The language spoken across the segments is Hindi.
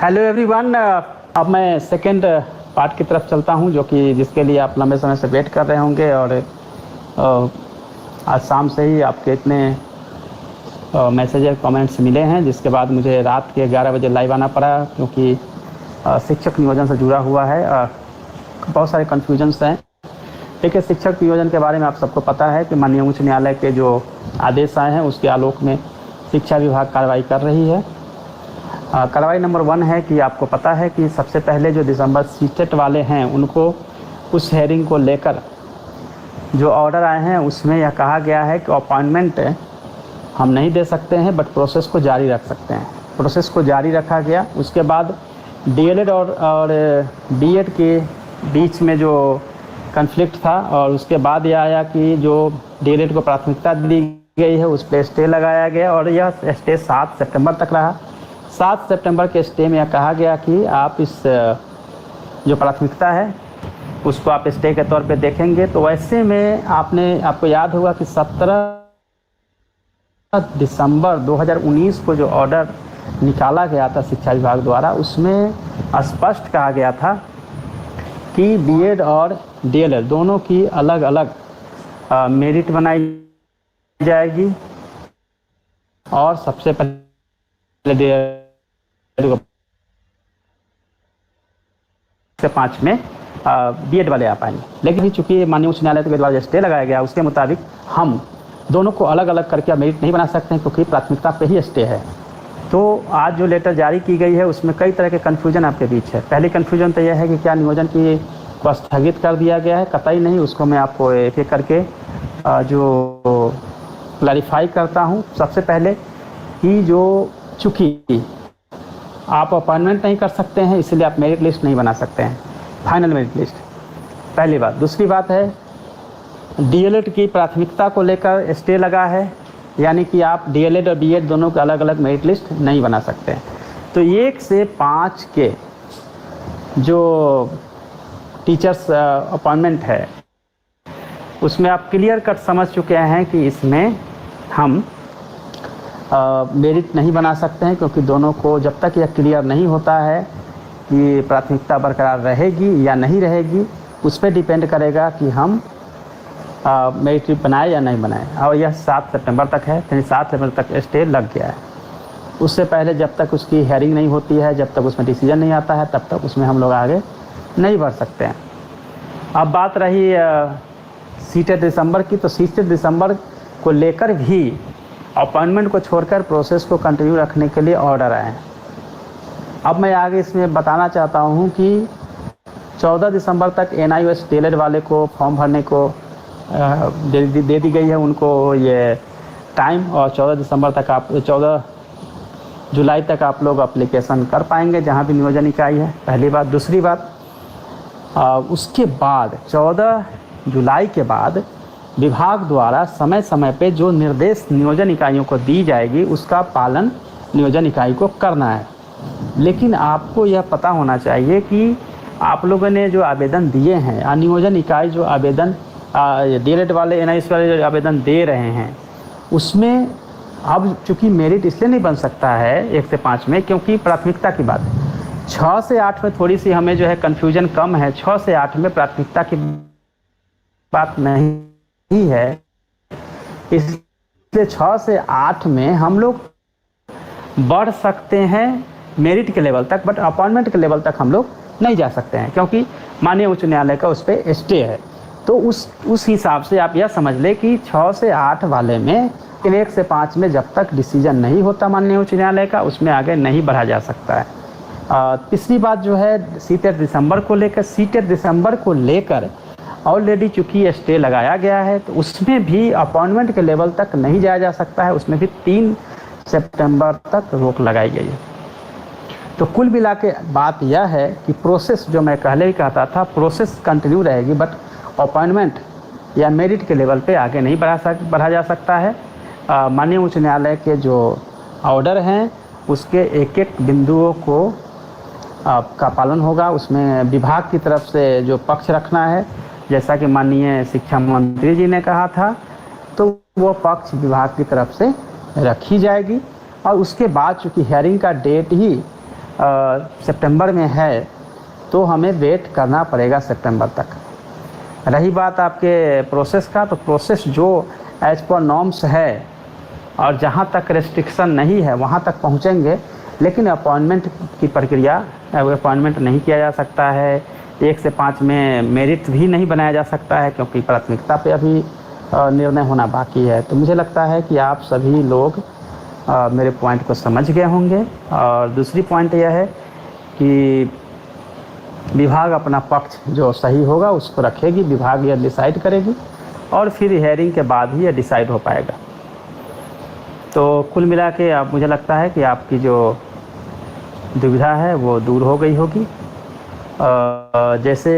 Hello everyone. अब मैं सेकंड पार्ट की तरफ चलता हूं, जो कि जिसके लिए आप लंबे समय से वेट कर रहे होंगे। और आज शाम से ही आपके इतने मैसेज कमेंट्स मिले हैं, जिसके बाद मुझे रात के 11 बजे लाइव आना पड़ा, क्योंकि शिक्षक नियोजन से जुड़ा हुआ है। बहुत सारे कन्फ्यूजन्स हैं। देखिए, शिक्षक नियोजन के बारे में आप सबको पता है कि माननीय उच्च न्यायालय के जो आदेश आए हैं उसके आलोक में शिक्षा विभाग कार्रवाई कर रही है। कार्रवाई नंबर 1 है कि आपको पता है कि सबसे पहले जो दिसंबर सीटेट वाले हैं उनको उस हेयरिंग को लेकर जो ऑर्डर आए हैं उसमें यह कहा गया है कि अपॉइंटमेंट हम नहीं दे सकते हैं, बट प्रोसेस को जारी रख सकते हैं। प्रोसेस को जारी रखा गया। उसके बाद डीएलएड और बीएड के बीच में जो कन्फ्लिक्ट था, और उसके बाद यह आया कि जो डीएलएड को प्राथमिकता दी गई है उस पर स्टे लगाया गया, और यह स्टे 7 सितंबर तक रहा। 7 सितंबर के स्टे में यह कहा गया कि आप इस जो प्राथमिकता है उसको आप स्टे के तौर पे देखेंगे। तो वैसे में आपको याद होगा कि 17 दिसंबर 2019 को जो ऑर्डर निकाला गया था शिक्षा विभाग द्वारा, उसमें स्पष्ट कहा गया था कि बीएड और डीएलएड दोनों की अलग अलग मेरिट बनाई जाएगी, और सबसे पहले डीएलएड को 5 में बीएड वाले आ पाएंगे। लेकिन चूंकि माननीय उच्च न्यायालय के द्वारा स्टे लगाया गया, उसके मुताबिक हम दोनों को अलग अलग करके मेरिट नहीं बना सकते हैं, क्योंकि प्राथमिकता पे ही स्टे है। तो आज जो लेटर जारी की गई है उसमें कई तरह के कन्फ्यूजन आपके बीच है। पहली कन्फ्यूजन तो यह है कि क्या नियोजन को स्थगित कर दिया गया है? कतई नहीं। उसको मैं आपको एक एक करके जो क्लैरिफाई करता हूँ। सबसे पहले कि जो चूँकि आप अपॉइंटमेंट नहीं कर सकते हैं, इसलिए आप मेरिट लिस्ट नहीं बना सकते हैं, फाइनल मेरिट लिस्ट, पहली बात। दूसरी बात है, डीएलएड की प्राथमिकता को लेकर स्टे लगा है, यानी कि आप डीएलएड और बीएड दोनों के अलग अलग मेरिट लिस्ट नहीं बना सकते हैं। तो 1 से 5 के जो टीचर्स अपॉइंटमेंट है उसमें आप क्लियर कट समझ चुके हैं कि इसमें हम मेरिट नहीं बना सकते हैं, क्योंकि दोनों को जब तक यह क्लियर नहीं होता है कि प्राथमिकता बरकरार रहेगी या नहीं रहेगी, उस पर डिपेंड करेगा कि हम मेरिट बनाए या नहीं बनाए। और यह 7 सितंबर तक है, यानी 7 सितंबर तक स्टे लग गया है। उससे पहले जब तक उसकी हेयरिंग नहीं होती है, जब तक उसमें डिसीजन नहीं आता है, तब तक उसमें हम लोग आगे नहीं बढ़ सकते हैं। अब बात रही सीटेट दिसंबर की, तो सीटेट दिसंबर को लेकर भी अपॉइंटमेंट को छोड़कर प्रोसेस को कंटिन्यू रखने के लिए ऑर्डर आए हैं। अब मैं आगे इसमें बताना चाहता हूं कि 14 दिसंबर तक एनआईओएस डीएलएड वाले को फॉर्म भरने को दे दी गई है उनको ये टाइम, और 14 दिसंबर तक 14 जुलाई तक आप लोग अप्लीकेशन कर पाएंगे जहां भी नियोजन इकाई है, पहली बात। दूसरी बात, उसके बाद 14 जुलाई के बाद विभाग द्वारा समय समय पे जो निर्देश नियोजन इकाइयों को दी जाएगी उसका पालन नियोजन इकाई को करना है। लेकिन आपको यह पता होना चाहिए कि आप लोगों ने जो आवेदन दिए हैं, नियोजन इकाई जो आवेदन डीएलएड वाले एनआईओएस वाले जो आवेदन दे रहे हैं, उसमें अब चूँकि मेरिट इसलिए नहीं बन सकता है 1 से 5 में, क्योंकि प्राथमिकता की बात है। 6 से 8 में थोड़ी सी हमें जो है कन्फ्यूजन कम है। 6 से 8 में प्राथमिकता की बात नहीं है, इसलिए 6 से 8 में हम लोग बढ़ सकते हैं मेरिट के लेवल तक, बट अपॉइंटमेंट के लेवल तक हम लोग नहीं जा सकते हैं, क्योंकि माननीय उच्च न्यायालय का उस पर स्टे है। तो उस हिसाब से आप यह समझ ले कि 6 से 8 वाले में 1 से 5 में जब तक डिसीजन नहीं होता माननीय उच्च न्यायालय का, उसमें आगे नहीं बढ़ा जा सकता है। तीसरी बात जो है सीटेट दिसंबर को लेकर ऑलरेडी चूँकि स्टे लगाया गया है, तो उसमें भी अपॉइंटमेंट के लेवल तक नहीं जाया जा सकता है। उसमें भी 3 सितंबर तक रोक लगाई गई है। तो कुल मिला के बात यह है कि प्रोसेस जो मैं पहले ही कहता था, प्रोसेस कंटिन्यू रहेगी, बट अपॉइंटमेंट या मेरिट के लेवल पे आगे नहीं बढ़ा जा सकता है। माननीय उच्च न्यायालय के जो ऑर्डर हैं उसके एक एक बिंदुओं को का पालन होगा। उसमें विभाग की तरफ से जो पक्ष रखना है, जैसा कि माननीय शिक्षा मंत्री जी ने कहा था, तो वो पक्ष विभाग की तरफ से रखी जाएगी। और उसके बाद चूँकि हेयरिंग का डेट ही सितंबर में है तो हमें वेट करना पड़ेगा सितंबर तक। रही बात आपके प्रोसेस का, तो प्रोसेस जो एज पर नॉर्म्स है और जहाँ तक रेस्ट्रिक्शन नहीं है वहाँ तक पहुँचेंगे, लेकिन अपॉइंटमेंट की प्रक्रिया, अपॉइंटमेंट नहीं किया जा सकता है। 1 से 5 में मेरिट भी नहीं बनाया जा सकता है क्योंकि प्राथमिकता पे अभी निर्णय होना बाकी है। तो मुझे लगता है कि आप सभी लोग मेरे पॉइंट को समझ गए होंगे। और दूसरी पॉइंट यह है कि विभाग अपना पक्ष जो सही होगा उसको रखेगी, विभाग यह डिसाइड करेगी और फिर हेयरिंग के बाद ही यह डिसाइड हो पाएगा। तो कुल मिला के अब मुझे लगता है कि आपकी जो दुविधा है वो दूर हो गई होगी। जैसे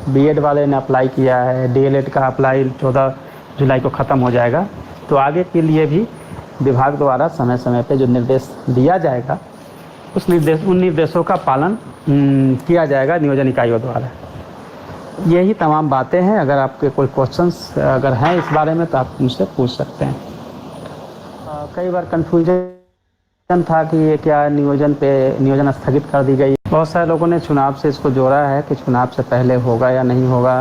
बीएड वाले ने अप्लाई किया है, डीएलएड का अप्लाई 14 जुलाई को ख़त्म हो जाएगा, तो आगे के लिए भी विभाग द्वारा समय समय पे जो निर्देश दिया जाएगा उन निर्देशों का पालन किया जाएगा नियोजन इकाइयों द्वारा। यही तमाम बातें हैं। अगर आपके कोई क्वेश्चंस अगर हैं इस बारे में तो आप मुझसे पूछ सकते हैं। कई बार कन्फ्यूजन था कि ये क्या नियोजन स्थगित कर दी गई। बहुत सारे लोगों ने चुनाव से इसको जोड़ा है कि चुनाव से पहले होगा या नहीं होगा।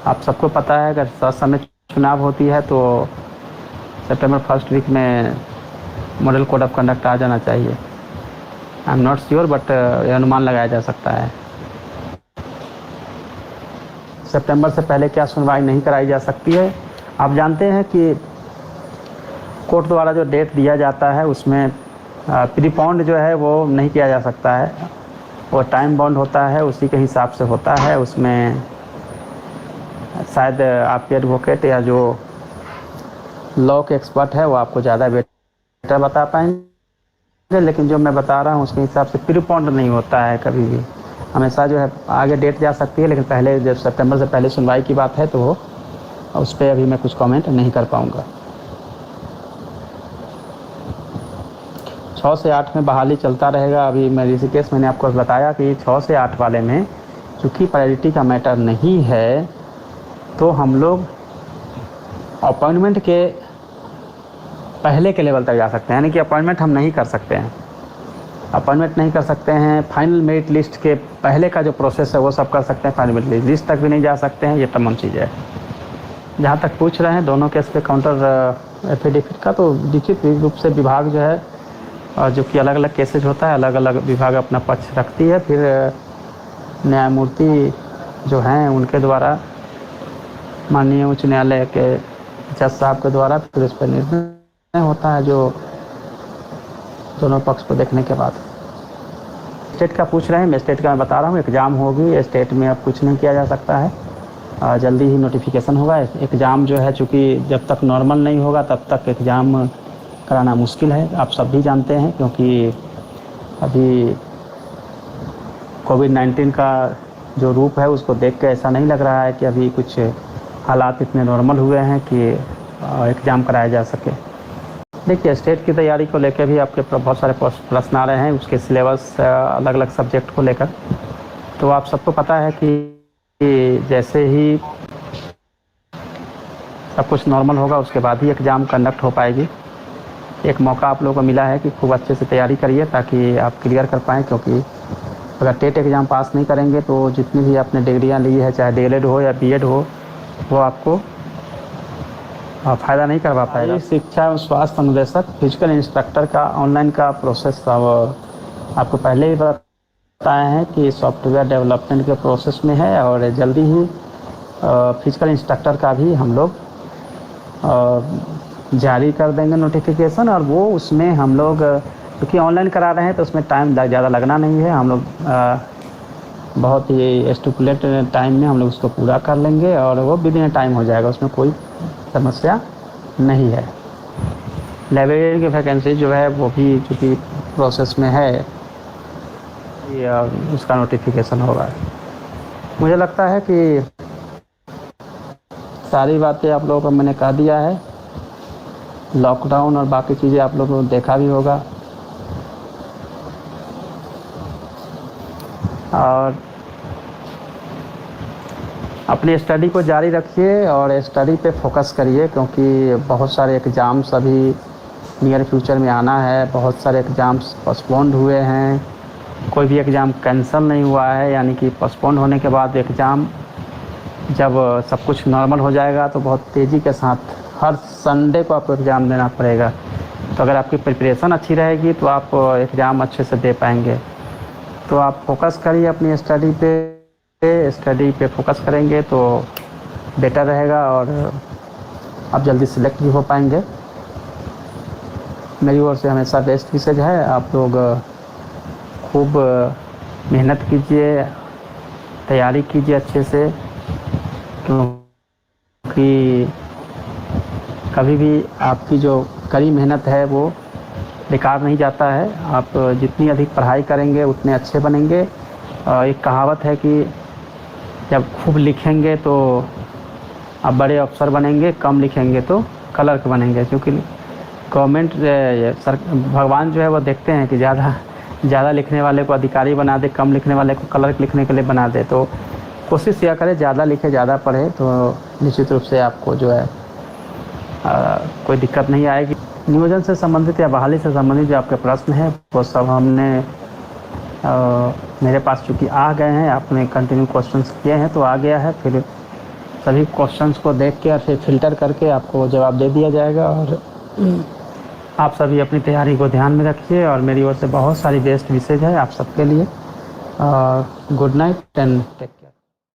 आप सबको पता है अगर समय चुनाव होती है तो सितंबर फर्स्ट वीक में मॉडल कोड ऑफ कंडक्ट आ जाना चाहिए। I am not sure but अनुमान लगाया जा सकता है। सितंबर से पहले क्या सुनवाई नहीं कराई जा सकती है। आप जानते हैं कि कोर्ट द्वारा जो डेट दिया जाता है उसमें प्रीपॉन्ड जो है वो नहीं किया जा सकता है। वो टाइम बाउंड होता है, उसी के हिसाब से होता है। उसमें शायद आपके एडवोकेट या जो लॉ के एक्सपर्ट है वो आपको ज़्यादा बेटर बता पाएंगे, लेकिन जो मैं बता रहा हूँ उसके हिसाब से प्रीपॉन्ड नहीं होता है कभी भी। हमेशा जो है आगे डेट जा सकती है, लेकिन पहले जब सितंबर से पहले सुनवाई की बात है तो उस पर अभी मैं कुछ कमेंट नहीं कर पाऊँगा। 6 से 8 में बहाली चलता रहेगा। अभी मैं ऋषिकेश मैंने आपको बताया कि 6 से 8 वाले में चूँकि प्रायोरिटी का मैटर नहीं है तो हम लोग अपॉइंटमेंट के पहले के लेवल तक जा सकते हैं, यानी कि अपॉइंटमेंट हम नहीं कर सकते हैं। अपॉइंटमेंट नहीं कर सकते हैं, फाइनल मेरिट लिस्ट के पहले का जो प्रोसेस है वो सब कर सकते हैं, फाइनल मेरिट लिस्ट तक भी नहीं जा सकते हैं। ये तमाम चीज़ें है। जहाँ तक पूछ रहे हैं दोनों केस पे काउंटर एफिडेविट का, तो लिखित रूप से विभाग जो है जो कि अलग अलग केसेज होता है, अलग अलग विभाग अपना पक्ष रखती है। फिर न्यायमूर्ति जो हैं उनके द्वारा माननीय उच्च न्यायालय के जज साहब के द्वारा फिर उस पर निर्णय होता है, जो दोनों पक्ष को देखने के बाद। स्टेट का पूछ रहे हैं, मैं स्टेट का मैं बता रहा हूँ, एग्ज़ाम होगी। स्टेट में अब कुछ नहीं किया जा सकता है, जल्दी ही नोटिफिकेशन होगा। एग्ज़ाम जो है चूँकि जब तक नॉर्मल नहीं होगा तब तक एग्ज़ाम कराना मुश्किल है, आप सब भी जानते हैं, क्योंकि अभी कोविड-19 का जो रूप है उसको देख के ऐसा नहीं लग रहा है कि अभी कुछ हालात इतने नॉर्मल हुए हैं कि एग्ज़ाम कराया जा सके। देखिए, स्टेट की तैयारी को लेकर भी आपके बहुत सारे प्रश्न आ रहे हैं, उसके सिलेबस अलग अलग सब्जेक्ट को लेकर। तो आप सबको पता है कि जैसे ही सब कुछ नॉर्मल होगा उसके बाद ही एग्ज़ाम कंडक्ट हो पाएगी। एक मौका आप लोगों को मिला है कि खूब अच्छे से तैयारी करिए ताकि आप क्लियर कर पाएँ, क्योंकि अगर टेट एग्ज़ाम पास नहीं करेंगे तो जितनी भी आपने डिग्रियां ली है, चाहे डीएलएड हो या बीएड हो, वो आपको फ़ायदा नहीं करवा पाएगा। शिक्षा एवं स्वास्थ्य अनुदेशक फिजिकल इंस्ट्रक्टर का ऑनलाइन का प्रोसेस आपको पहले ही बताए हैं कि सॉफ्टवेयर डेवलपमेंट के प्रोसेस में है, और जल्दी ही फिजिकल इंस्ट्रक्टर का भी हम लोग जारी कर देंगे नोटिफिकेशन। और वो उसमें हम लोग क्योंकि ऑनलाइन करा रहे हैं तो उसमें टाइम ज़्यादा लगना नहीं है। हम लोग बहुत ही स्टिपुलेट टाइम में हम लोग उसको पूरा कर लेंगे और वो विदिन टाइम हो जाएगा, उसमें कोई समस्या नहीं है। लाइब्रेरियन की वैकेंसी जो है वो भी चूँकि प्रोसेस में है, उसका नोटिफिकेशन होगा। मुझे लगता है कि सारी बातें आप लोगों को मैंने कह दिया है। लॉकडाउन और बाकी चीज़ें आप लोगों ने देखा भी होगा, और अपनी स्टडी को जारी रखिए और स्टडी पे फोकस करिए, क्योंकि बहुत सारे एग्ज़ाम्स अभी नियर फ्यूचर में आना है। बहुत सारे एग्ज़ाम्स पोस्टपोन्ड हुए हैं, कोई भी एग्ज़ाम कैंसिल नहीं हुआ है, यानी कि पोस्टपोन्ड होने के बाद एग्ज़ाम जब सब कुछ नॉर्मल हो जाएगा तो बहुत तेज़ी के साथ हर संडे को आपको एग्ज़ाम देना पड़ेगा। तो अगर आपकी प्रिपरेशन अच्छी रहेगी तो आप एग्ज़ाम अच्छे से दे पाएंगे। तो आप फोकस करिए अपनी स्टडी पे फोकस करेंगे तो बेटर रहेगा और आप जल्दी सिलेक्ट भी हो पाएंगे। मेरी ओर से हमेशा बेस्ट मैसेज है, आप लोग खूब मेहनत कीजिए, तैयारी कीजिए अच्छे से, क्योंकि कभी भी आपकी जो कड़ी मेहनत है वो बेकार नहीं जाता है। आप जितनी अधिक पढ़ाई करेंगे उतने अच्छे बनेंगे। एक कहावत है कि जब खूब लिखेंगे तो आप बड़े अफसर बनेंगे, कम लिखेंगे तो क्लर्क बनेंगे। क्योंकि गवर्नमेंट भगवान जो है वो देखते हैं कि ज़्यादा लिखने वाले को अधिकारी बना दे, कम लिखने वाले को क्लर्क लिखने के लिए बना दे। तो कोशिश यह करें ज़्यादा लिखे ज़्यादा पढ़े, तो निश्चित रूप से आपको जो है कोई दिक्कत नहीं आएगी। नियोजन से संबंधित या बहाली से संबंधित जो आपके प्रश्न हैं वो सब हमने मेरे पास चूँकि आ गए हैं, आपने कंटिन्यू क्वेश्चंस किए हैं तो आ गया है। फिर सभी क्वेश्चंस को देख के और फिर फिल्टर करके आपको जवाब दे दिया जाएगा। और आप सभी अपनी तैयारी को ध्यान में रखिए और मेरी ओर से बहुत सारी बेस्ट विशेज है आप सबके लिए। Good night and take care.